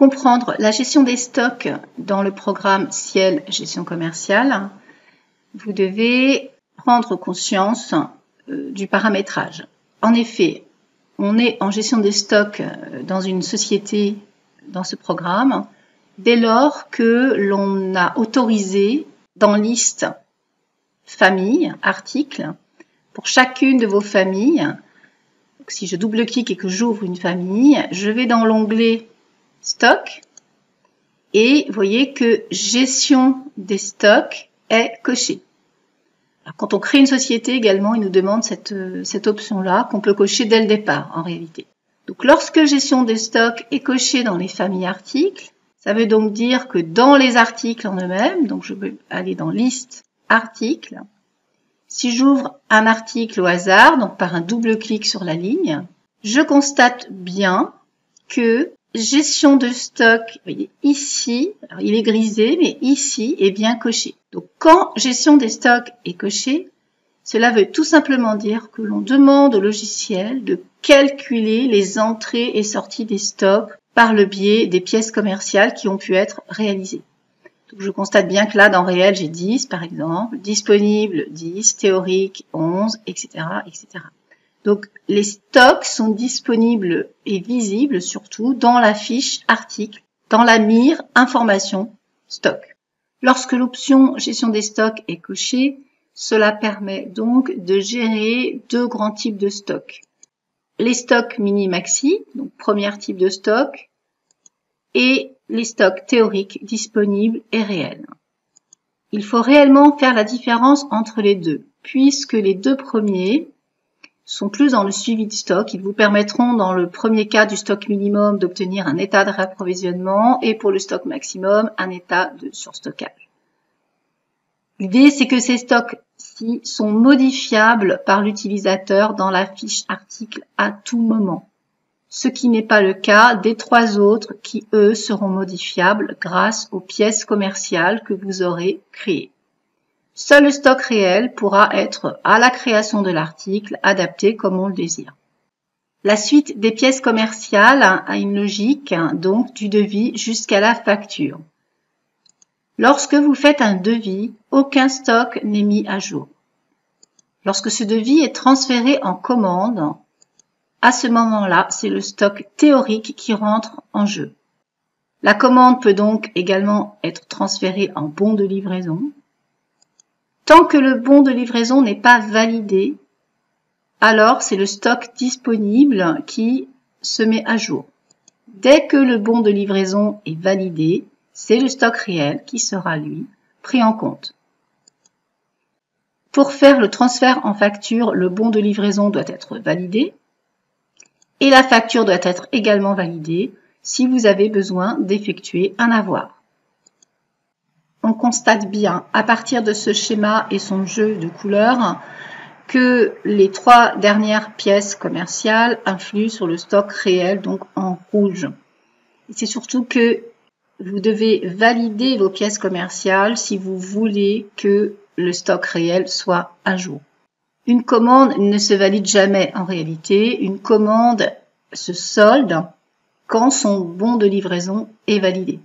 comprendre la gestion des stocks dans le programme Ciel Gestion Commerciale, vous devez prendre conscience du paramétrage. En effet, on est en gestion des stocks dans une société dans ce programme dès lors que l'on a autorisé dans liste famille, article, pour chacune de vos familles. Donc, si je double-clique et que j'ouvre une famille, je vais dans l'onglet stock et vous voyez que gestion des stocks est cochée. Alors, quand on crée une société également, il nous demande cette option-là qu'on peut cocher dès le départ en réalité. Donc lorsque gestion des stocks est cochée dans les familles articles, ça veut donc dire que dans les articles en eux-mêmes, donc je vais aller dans liste articles, si j'ouvre un article au hasard, donc par un double clic sur la ligne, je constate bien que gestion de stock, vous voyez ici, alors il est grisé, mais ici est bien coché. Donc quand gestion des stocks est cochée, cela veut tout simplement dire que l'on demande au logiciel de calculer les entrées et sorties des stocks par le biais des pièces commerciales qui ont pu être réalisées. Donc je constate bien que là, dans réel, j'ai 10 par exemple, disponible 10, théorique 11, etc., etc. Donc, les stocks sont disponibles et visibles surtout dans la fiche article, dans la mire information stock. Lorsque l'option gestion des stocks est cochée, cela permet donc de gérer deux grands types de stocks. Les stocks mini-maxi, donc premier type de stock, et les stocks théoriques disponibles et réels. Il faut réellement faire la différence entre les deux, puisque les deux premiers sont plus dans le suivi de stock. Ils vous permettront, dans le premier cas du stock minimum, d'obtenir un état de réapprovisionnement et pour le stock maximum, un état de surstockage. L'idée, c'est que ces stocks-ci sont modifiables par l'utilisateur dans la fiche article à tout moment. Ce qui n'est pas le cas des trois autres qui, eux, seront modifiables grâce aux pièces commerciales que vous aurez créées. Seul le stock réel pourra être, à la création de l'article, adapté comme on le désire. La suite des pièces commerciales a une logique, donc du devis jusqu'à la facture. Lorsque vous faites un devis, aucun stock n'est mis à jour. Lorsque ce devis est transféré en commande, à ce moment-là, c'est le stock théorique qui rentre en jeu. La commande peut donc également être transférée en bon de livraison. Tant que le bon de livraison n'est pas validé, alors c'est le stock disponible qui se met à jour. Dès que le bon de livraison est validé, c'est le stock réel qui sera, lui, pris en compte. Pour faire le transfert en facture, le bon de livraison doit être validé et la facture doit être également validée si vous avez besoin d'effectuer un avoir. On constate bien, à partir de ce schéma et son jeu de couleurs, que les trois dernières pièces commerciales influent sur le stock réel, donc en rouge. Et c'est surtout que vous devez valider vos pièces commerciales si vous voulez que le stock réel soit à jour. Une commande ne se valide jamais en réalité. Une commande se solde quand son bon de livraison est validé.